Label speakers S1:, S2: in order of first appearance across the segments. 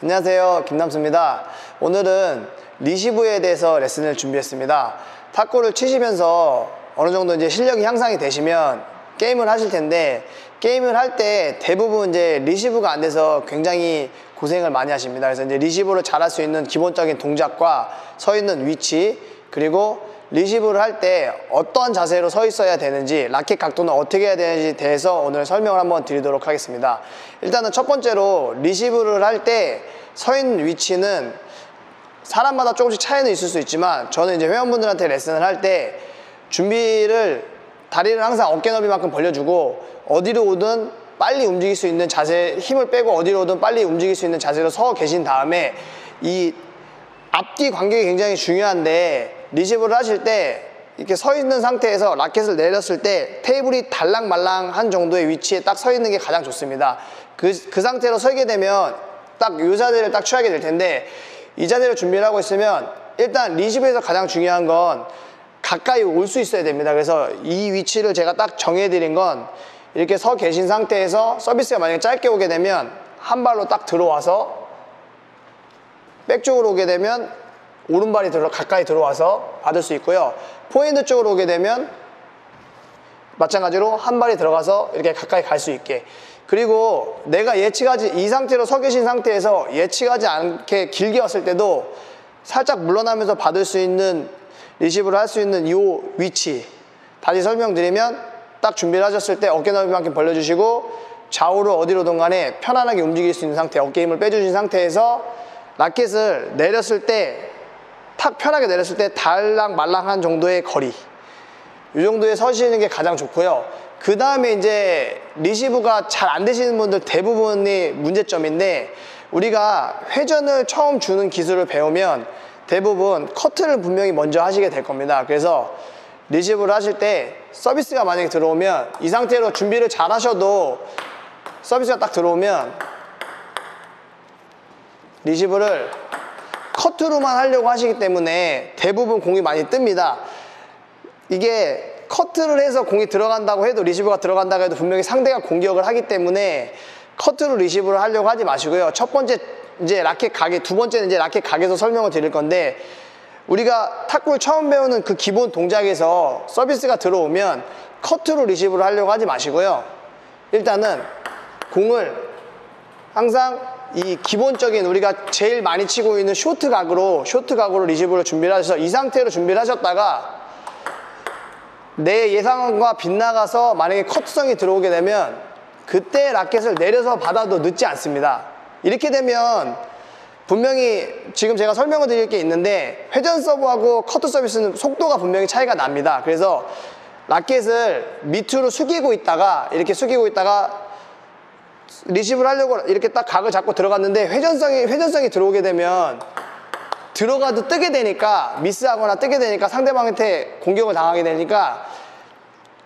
S1: 안녕하세요, 김남수입니다. 오늘은 리시브에 대해서 레슨을 준비했습니다. 탁구를 치시면서 어느 정도 이제 실력이 향상이 되시면 게임을 하실 텐데, 게임을 할 때 대부분 이제 리시브가 안 돼서 굉장히 고생을 많이 하십니다. 그래서 이제 리시브를 잘할 수 있는 기본적인 동작과 서 있는 위치, 그리고 리시브를 할 때 어떤 자세로 서 있어야 되는지, 라켓 각도는 어떻게 해야 되는지에 대해서 오늘 설명을 한번 드리도록 하겠습니다. 일단은 첫 번째로 리시브를 할 때 서 있는 위치는 사람마다 조금씩 차이는 있을 수 있지만, 저는 이제 회원분들한테 레슨을 할 때 다리를 항상 어깨 넓이만큼 벌려주고, 어디로 오든 빨리 움직일 수 있는 자세, 힘을 빼고 어디로 오든 빨리 움직일 수 있는 자세로 서 계신 다음에, 이 앞뒤 간격이 굉장히 중요한데, 리시브를 하실 때 이렇게 서 있는 상태에서 라켓을 내렸을 때 테이블이 달랑말랑한 정도의 위치에 딱 서 있는 게 가장 좋습니다. 그 상태로 서게 되면 딱 이 자세를 딱 취하게 될 텐데, 이 자세를 준비를 하고 있으면 일단 리시브에서 가장 중요한 건 가까이 올 수 있어야 됩니다. 그래서 이 위치를 제가 딱 정해드린 건, 이렇게 서 계신 상태에서 서비스가 만약에 짧게 오게 되면 한 발로 딱 들어와서, 백쪽으로 오게 되면 오른발이 가까이 들어와서 받을 수 있고요. 포핸드 쪽으로 오게 되면 마찬가지로 한 발이 들어가서 이렇게 가까이 갈 수 있게. 그리고 내가 이 상태로 서 계신 상태에서 예측하지 않게 길게 왔을 때도 살짝 물러나면서 받을 수 있는, 리시브를 할 수 있는 이 위치, 다시 설명드리면, 딱 준비를 하셨을 때 어깨 넓이만큼 벌려주시고 좌우로 어디로든 간에 편안하게 움직일 수 있는 상태, 어깨 힘을 빼주신 상태에서 라켓을 내렸을 때, 탁 편하게 내렸을 때 달랑말랑한 정도의 거리, 이 정도에 서시는 게 가장 좋고요. 그 다음에 이제 리시브가 잘 안 되시는 분들 대부분이 문제점인데, 우리가 회전을 처음 주는 기술을 배우면 대부분 커트를 분명히 먼저 하시게 될 겁니다. 그래서 리시브를 하실 때 서비스가 만약에 들어오면, 이 상태로 준비를 잘 하셔도 서비스가 딱 들어오면 리시브를 커트로만 하려고 하시기 때문에 대부분 공이 많이 뜹니다. 이게 커트를 해서 공이 들어간다고 해도, 리시브가 들어간다고 해도 분명히 상대가 공격을 하기 때문에 커트로 리시브를 하려고 하지 마시고요. 첫 번째 이제 라켓 가게, 두 번째는 이제 라켓 가게에서 설명을 드릴 건데, 우리가 탁구를 처음 배우는 그 기본 동작에서 서비스가 들어오면 커트로 리시브를 하려고 하지 마시고요. 일단은 공을 항상 이 기본적인, 우리가 제일 많이 치고 있는 쇼트 각으로 리시브를 준비를 하셔서, 이 상태로 준비를 하셨다가 내 예상과 빗나가서 만약에 커트성이 들어오게 되면 그때 라켓을 내려서 받아도 늦지 않습니다. 이렇게 되면 분명히 지금 제가 설명을 드릴 게 있는데, 회전 서브하고 커트 서비스는 속도가 분명히 차이가 납니다. 그래서 라켓을 밑으로 숙이고 있다가, 이렇게 숙이고 있다가 리시브를 하려고 이렇게 딱 각을 잡고 들어갔는데, 회전성이 들어오게 되면 들어가도 뜨게 되니까, 미스하거나 뜨게 되니까 상대방한테 공격을 당하게 되니까,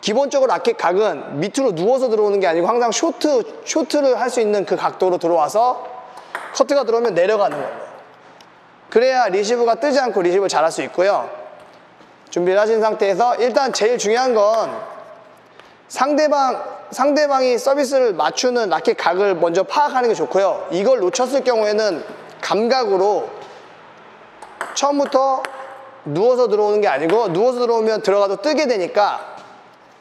S1: 기본적으로 라켓 각은 밑으로 누워서 들어오는 게 아니고 항상 쇼트를 할 수 있는 그 각도로 들어와서 커트가 들어오면 내려가는 거예요. 그래야 리시브가 뜨지 않고 리시브를 잘할 수 있고요. 준비를 하신 상태에서 일단 제일 중요한 건 상대방이 서비스를 맞추는 라켓 각을 먼저 파악하는 게 좋고요. 이걸 놓쳤을 경우에는 감각으로 처음부터 누워서 들어오는 게 아니고, 누워서 들어오면 들어가도 뜨게 되니까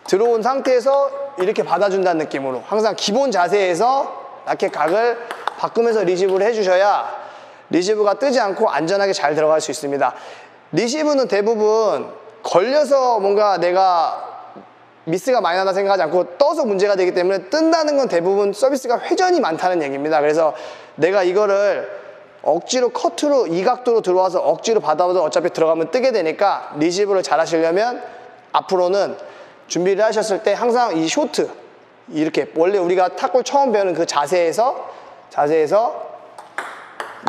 S1: 들어온 상태에서 이렇게 받아준다는 느낌으로 항상 기본 자세에서 라켓 각을 바꾸면서 리시브를 해주셔야 리시브가 뜨지 않고 안전하게 잘 들어갈 수 있습니다. 리시브는 대부분 걸려서 뭔가 내가 미스가 많이 난다 생각하지 않고 떠서 문제가 되기 때문에, 뜬다는 건 대부분 서비스가 회전이 많다는 얘기입니다. 그래서 내가 이거를 억지로 커트로 이 각도로 들어와서 억지로 받아도 어차피 들어가면 뜨게 되니까, 리시브를 잘 하시려면 앞으로는 준비를 하셨을 때 항상 이 쇼트, 이렇게 원래 우리가 탁구를 처음 배우는 그 자세에서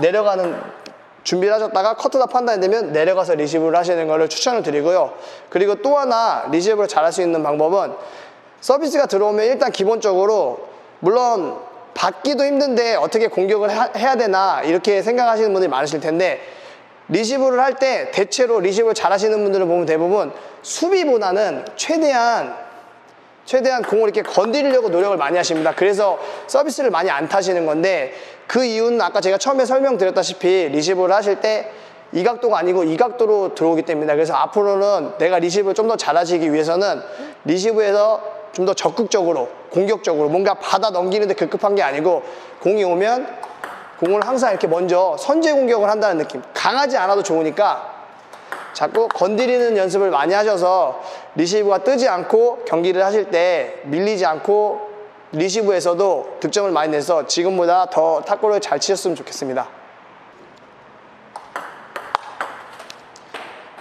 S1: 내려가는, 준비를 하셨다가 커트다 판단이 되면 내려가서 리시브를 하시는 것을 추천을 드리고요. 그리고 또 하나 리시브를 잘 할 수 있는 방법은, 서비스가 들어오면 일단 기본적으로, 물론 받기도 힘든데 어떻게 공격을 해야 되나 이렇게 생각하시는 분들이 많으실 텐데, 리시브를 할 때 대체로 리시브를 잘 하시는 분들을 보면 대부분 수비보다는 최대한 최대한 공을 이렇게 건드리려고 노력을 많이 하십니다. 그래서 서비스를 많이 안 타시는 건데, 그 이유는 아까 제가 처음에 설명드렸다시피 리시브를 하실 때 이 각도가 아니고 이 각도로 들어오기 때문이다. 그래서 앞으로는 내가 리시브를 좀 더 잘하시기 위해서는 리시브에서 좀 더 적극적으로, 공격적으로 뭔가 받아 넘기는데 급급한 게 아니고, 공이 오면 공을 항상 이렇게 먼저 선제 공격을 한다는 느낌. 강하지 않아도 좋으니까 자꾸 건드리는 연습을 많이 하셔서 리시브가 뜨지 않고 경기를 하실 때 밀리지 않고 리시브에서도 득점을 많이 내서 지금보다 더 탁구를 잘 치셨으면 좋겠습니다.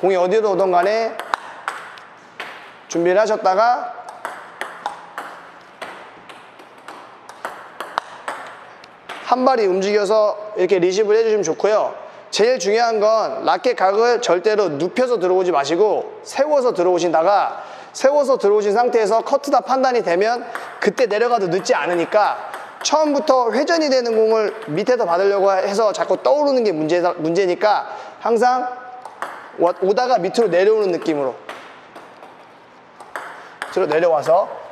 S1: 공이 어디로 오던 간에 준비를 하셨다가 한 발이 움직여서 이렇게 리시브를 해주시면 좋고요. 제일 중요한 건 라켓 각을 절대로 눕혀서 들어오지 마시고 세워서 들어오신다가, 세워서 들어오신 상태에서 커트다 판단이 되면 그때 내려가도 늦지 않으니까, 처음부터 회전이 되는 공을 밑에서 받으려고 해서 자꾸 떠오르는 게 문제니까 항상 오다가 밑으로 내려오는 느낌으로 들어 내려와서,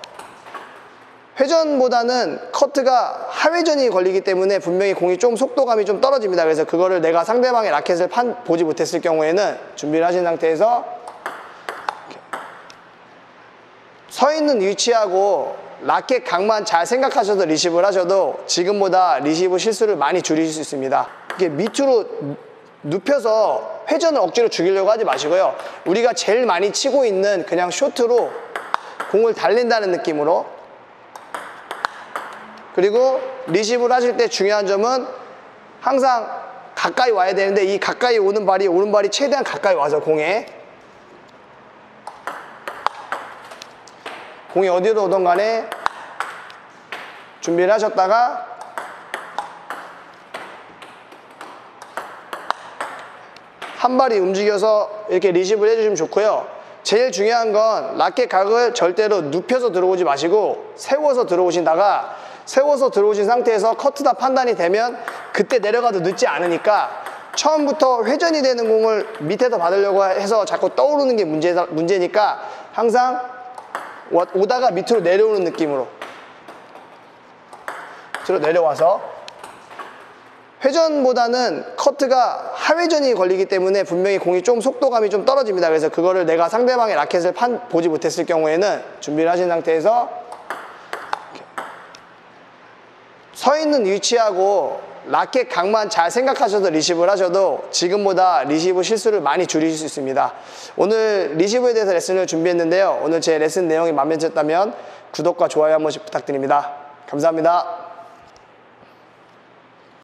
S1: 회전보다는 커트가 하회전이 걸리기 때문에 분명히 공이 좀 속도감이 좀 떨어집니다. 그래서 그거를 내가 상대방의 라켓을 보지 못했을 경우에는 준비를 하신 상태에서 서 있는 위치하고 라켓 각만 잘 생각하셔서 리시브를 하셔도 지금보다 리시브 실수를 많이 줄이실 수 있습니다. 이렇게 밑으로 눕혀서 회전을 억지로 죽이려고 하지 마시고요. 우리가 제일 많이 치고 있는 그냥 쇼트로 공을 달린다는 느낌으로. 그리고 리시브를 하실 때 중요한 점은 항상 가까이 와야 되는데, 이 가까이 오는 발이, 오른발이 최대한 가까이 와서 공이 어디로 오던 간에 준비를 하셨다가 한 발이 움직여서 이렇게 리시브를 해주시면 좋고요. 제일 중요한 건 라켓 각을 절대로 눕혀서 들어오지 마시고 세워서 들어오신다가, 세워서 들어오신 상태에서 커트다 판단이 되면 그때 내려가도 늦지 않으니까, 처음부터 회전이 되는 공을 밑에서 받으려고 해서 자꾸 떠오르는 게 문제니까 항상 오다가 밑으로 내려오는 느낌으로 들어 내려와서, 회전보다는 커트가 하회전이 걸리기 때문에 분명히 공이 좀 속도감이 좀 떨어집니다. 그래서 그거를 내가 상대방의 라켓을 보지 못했을 경우에는 준비를 하신 상태에서 서 있는 위치하고 라켓 각만 잘 생각하셔서 리시브를 하셔도 지금보다 리시브 실수를 많이 줄이실 수 있습니다. 오늘 리시브에 대해서 레슨을 준비했는데요. 오늘 제 레슨 내용이 마음에 드셨다면 구독과 좋아요 한 번씩 부탁드립니다. 감사합니다.